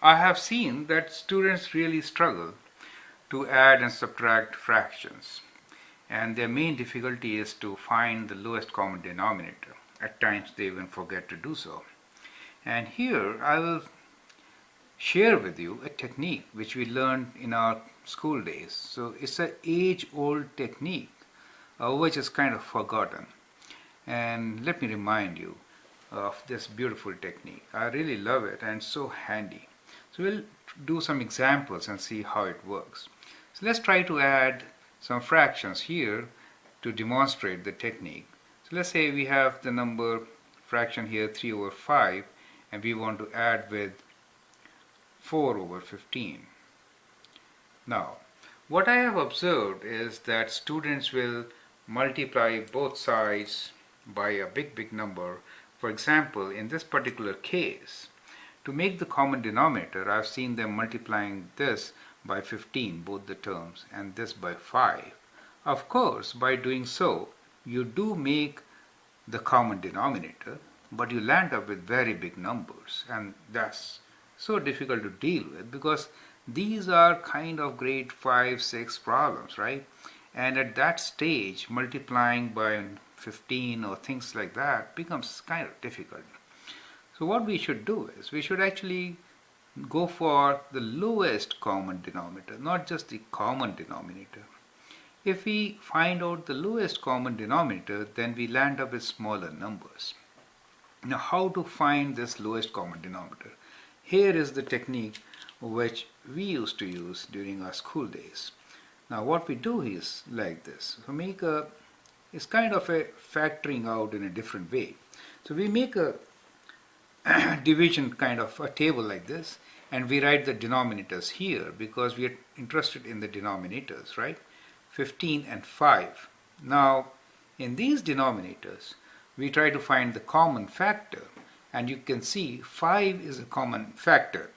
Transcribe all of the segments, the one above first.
I have seen that students really struggle to add and subtract fractions, and their main difficulty is to find the lowest common denominator. At times they even forget to do so. And here I will share with you a technique which we learned in our school days. So it's an age-old technique which is kind of forgotten. And let me remind you of this beautiful technique. I really love it and it's so handy. So we'll do some examples and see how it works. So let's try to add some fractions here to demonstrate the technique. So let's say we have the number fraction here 3 over 5 and we want to add with 4 over 15. Now, what I have observed is that students will multiply both sides by a big number. For example, in this particular case, to make the common denominator, I've seen them multiplying this by 15, both the terms, and this by 5. Of course, by doing so, you do make the common denominator, but you land up with very big numbers, and that's so difficult to deal with because these are kind of grade 5, 6 problems, right? And at that stage, multiplying by 15 or things like that becomes kind of difficult. So what we should do is, we should actually go for the lowest common denominator, not just the common denominator. If we find out the lowest common denominator, then we land up with smaller numbers. Now, how to find this lowest common denominator? Here is the technique which we used to use during our school days. Now, what we do is like this. So it's kind of a factoring out in a different way. So we make a division kind of a table like this, and we write the denominators here because we are interested in the denominators, right? 15 and 5. Now, in these denominators, we try to find the common factor, and you can see 5 is a common factor.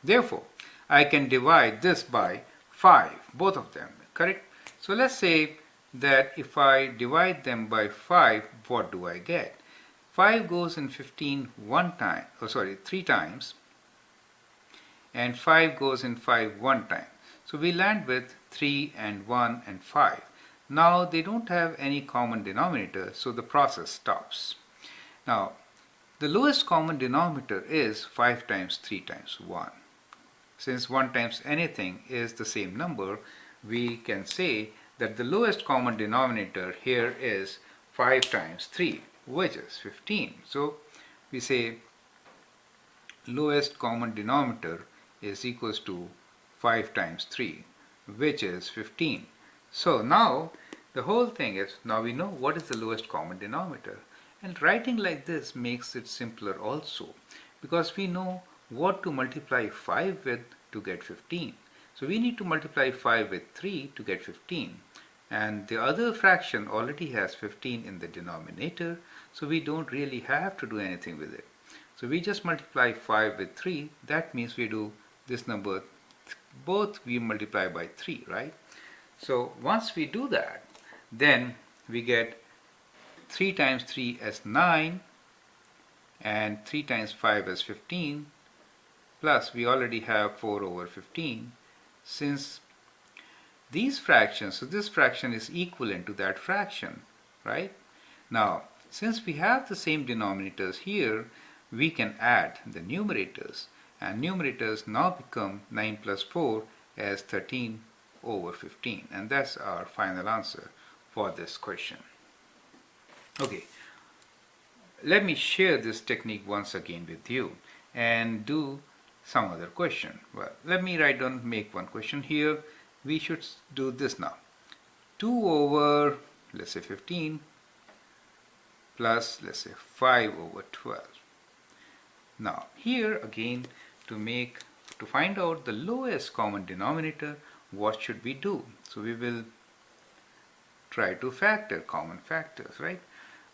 Therefore, I can divide this by 5, both of them, correct? So let's say that if I divide them by 5, what do I get? 5 goes in 15 3 times, and 5 goes in 5 one time. So we land with 3 and 1 and 5. Now they don't have any common denominator, so the process stops. Now, the lowest common denominator is 5 times 3 times 1. Since 1 times anything is the same number, we can say that the lowest common denominator here is 5 times 3, which is 15. So we say lowest common denominator is equals to 5 times 3, which is 15. So now the whole thing is, now we know what is the lowest common denominator. And writing like this makes it simpler also, because we know what to multiply 5 with to get 15. So we need to multiply 5 with 3 to get 15. And the other fraction already has 15 in the denominator, so we don't really have to do anything with it. So we just multiply 5 with 3. That means we do this number, both we multiply by 3, right? So once we do that, then we get 3 times 3 as 9 and 3 times 5 as 15, plus we already have 4 over 15. Since these fractions, so this fraction is equivalent to that fraction, right? Now, since we have the same denominators here, we can add the numerators, and numerators now become 9 plus 4 as 13 over 15, and that's our final answer for this question. Okay, let me share this technique once again with you and do some other question. Well, let me make one question here. We should do this now. 2 over, let's say 15, plus, let's say 5 over 12. Now, here again, to find out the lowest common denominator, what should we do? So we will try to factor common factors, right?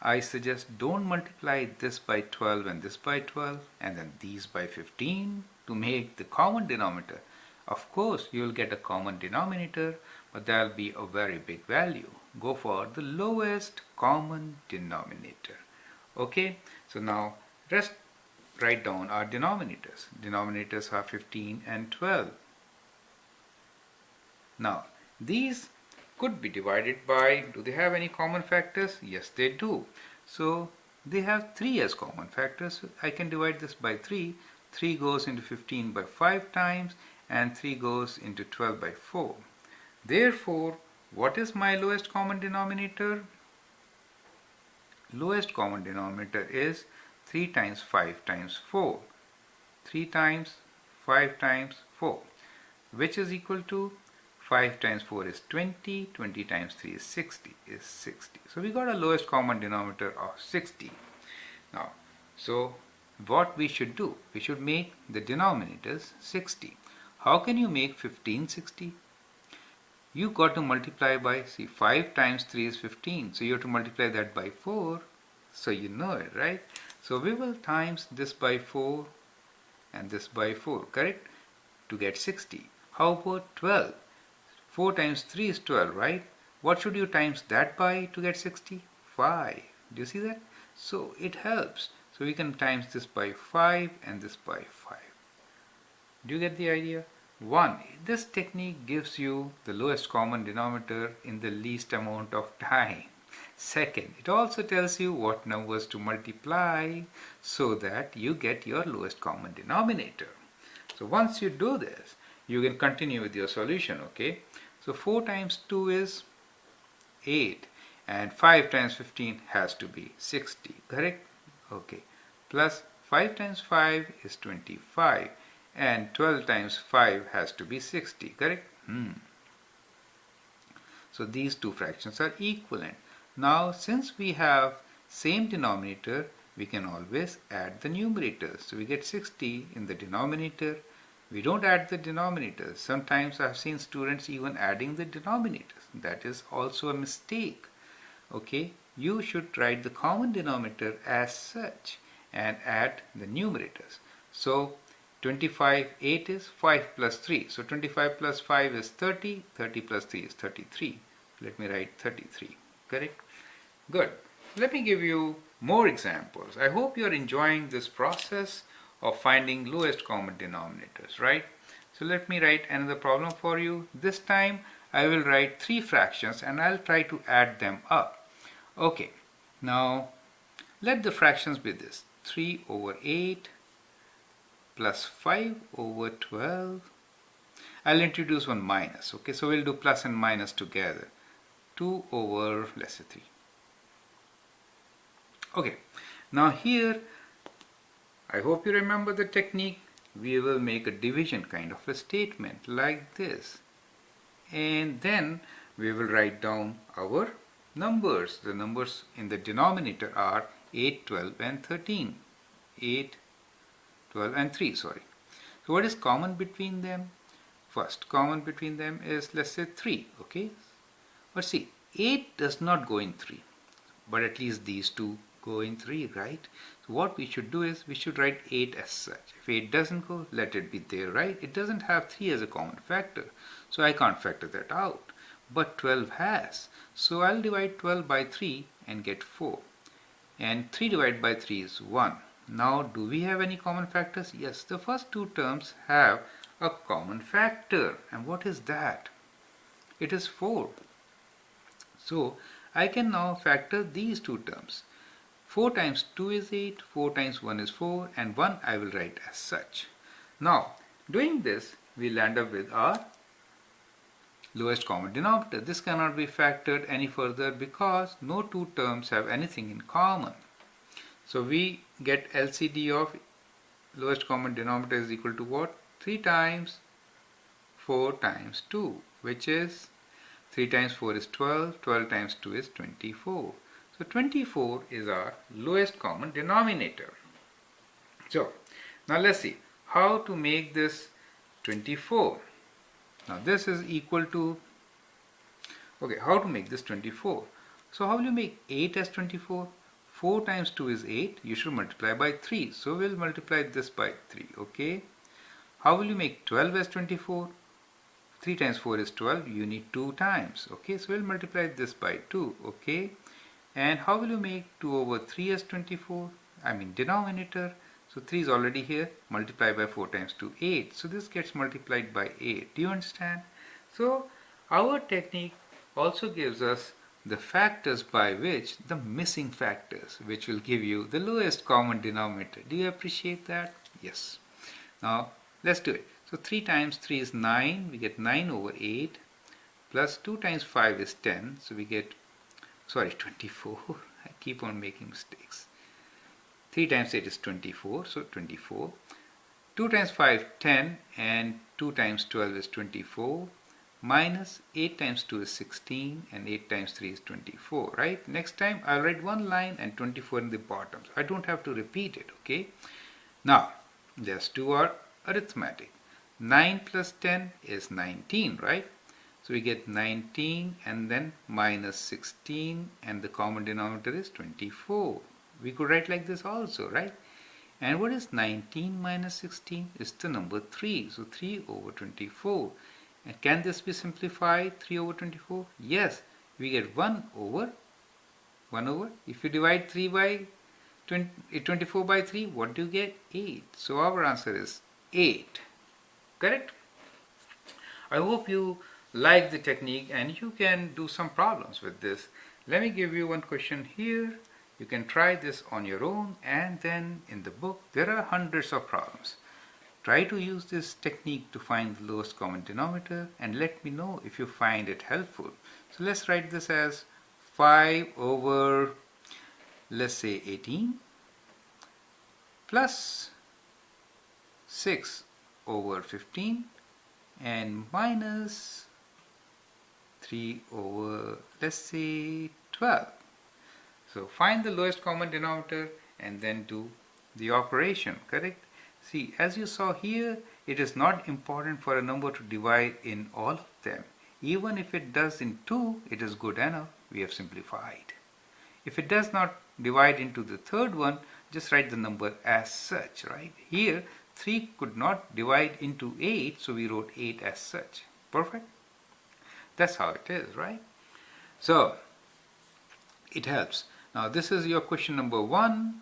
I suggest don't multiply this by 12 and this by 12 and then these by 15 to make the common denominator. Of course, you will get a common denominator, but that will be a very big value. Go for the lowest common denominator. Okay, so now let's write down our denominators. Denominators are 15 and 12. Now, these could be divided by, do they have any common factors? Yes, they do. So, they have 3 as common factors. So I can divide this by 3. 3 goes into 15 by 5 times and 3 goes into 12 by 4. Therefore, what is my lowest common denominator? Lowest common denominator is 3 times 5 times 4. 3 times 5 times 4, which is equal to 5 times 4 is 20, 20 times 3 is 60, So we got a lowest common denominator of 60. Now, so what we should do? We should make the denominators 60. How can you make 15 60? You got to multiply by, see, 5 times 3 is 15. So you have to multiply that by 4. So you know it, right? So we will times this by 4 and this by 4, correct? To get 60. How about 12? 4 times 3 is 12, right? What should you times that by to get 60? 5. Do you see that? So it helps. So we can times this by 5 and this by 5. Do you get the idea? 1. This technique gives you the lowest common denominator in the least amount of time. Second, it also tells you what numbers to multiply so that you get your lowest common denominator. So once you do this, you can continue with your solution, okay? So 4 times 2 is 8 and 5 times 15 has to be 60, correct? Okay, plus 5 times 5 is 25 and 12 times 5 has to be 60, correct? So these two fractions are equivalent. Now since we have same denominator, we can always add the numerators. So we get 60 in the denominator. We don't add the denominators. Sometimes I've seen students even adding the denominators. That is also a mistake. Okay, you should write the common denominator as such and add the numerators. So 25, 8 is 5 plus 3. So 25 plus 5 is 30. 30 plus 3 is 33. Let me write 33. Correct? Good. Let me give you more examples. I hope you are enjoying this process of finding lowest common denominators, right? So let me write another problem for you. This time I will write 3 fractions and I'll try to add them up. Okay, now let the fractions be this: 3 over 8 plus 5 over 12. I'll introduce one minus, okay? So we'll do plus and minus together. 2 over, let's say, 3. Okay, now here I hope you remember the technique. We will make a division kind of a statement like this, and then we will write down our numbers. The numbers in the denominator are 8, 12 and 13. 8, 12 and 3, sorry. So what is common between them? First common between them is, let's say, 3, okay? But see, 8 does not go in 3, but at least these two go in 3, right? So what we should do is we should write 8 as such. If 8 doesn't go, let it be there, right? It doesn't have 3 as a common factor, so I can't factor that out. But 12 has. So I'll divide 12 by 3 and get 4. And 3 divided by 3 is 1. Now, do we have any common factors? Yes, the first two terms have a common factor. And what is that? It is 4. So I can now factor these two terms. 4 times 2 is 8, 4 times 1 is 4, and 1 I will write as such. Now, doing this, we'll end up with our lowest common denominator. This cannot be factored any further because no two terms have anything in common. So we get LCD of lowest common denominator is equal to what? 3 times 4 times 2, which is 3 times 4 is 12, 12 times 2 is 24. So 24 is our lowest common denominator. So now let's see how to make this 24. Now this is equal to, okay, how to make this 24? So how will you make 8 as 24? 4 times 2 is 8. You should multiply by 3. So we'll multiply this by 3, okay? How will you make 12 as 24? 3 times 4 is 12. You need 2 times, okay? So we'll multiply this by 2, okay? And how will you make 2 over 3 as 24? I mean denominator. So 3 is already here. Multiply by 4 times 2, 8. So this gets multiplied by 8. Do you understand? So our technique also gives us the factors by which, the missing factors, which will give you the lowest common denominator. Do you appreciate that? Yes. Now let's do it. So 3 times 3 is 9. We get 9 over 8. Plus 2 times 5 is 10. So we get, 24. I keep on making mistakes. 3 times 8 is 24. So 24. 2 times 5, 10. And 2 times 12 is 24. Minus 8 times 2 is 16. And 8 times 3 is 24. Right? Next time I'll write one line and 24 in the bottom. So I don't have to repeat it. Okay? Now, let's do our arithmetic. 9 plus 10 is 19. Right? So we get 19 and then minus 16, and the common denominator is 24. We could write like this also, right? And what is 19 minus 16? It's the number 3. So 3 over 24. And can this be simplified? 3 over 24? Yes. We get 1 over. If you divide 24 by 3, what do you get? 8. So our answer is 8. Correct? I hope you like the technique and you can do some problems with this. Let me give you one question here. You can try this on your own, and then in the book there are hundreds of problems. Try to use this technique to find the lowest common denominator and let me know if you find it helpful. So let's write this as 5 over, let's say 18, plus 6 over 15, and minus 3 over, let's say 12. So find the lowest common denominator and then do the operation, correct? See, as you saw here, it is not important for a number to divide in all of them. Even if it does in 2, it is good enough. We have simplified. If it does not divide into the third one, just write the number as such, right? Here, 3 could not divide into 8, so we wrote 8 as such. Perfect? That's how it is, right? So, it helps. Now, this is your question number 1.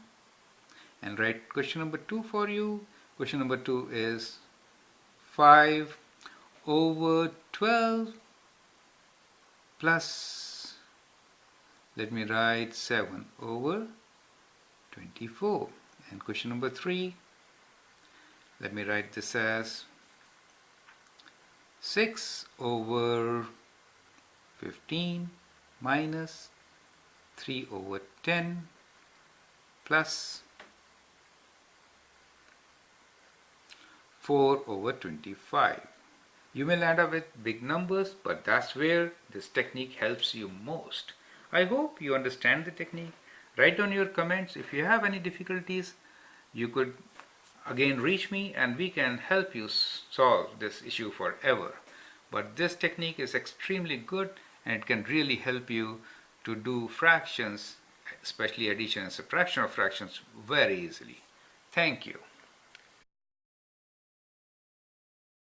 And write question number 2 for you. Question number 2 is 5 over 12 plus, let me write 7 over 24. And question number 3, let me write this as 6 over 15 minus 3 over 10 plus 4 over 25. You may land up with big numbers, but that's where this technique helps you most. I hope you understand the technique. Write down your comments. If you have any difficulties, you could again reach me and we can help you solve this issue forever. But this technique is extremely good and it can really help you to do fractions, especially addition and subtraction of fractions, very easily. Thank you.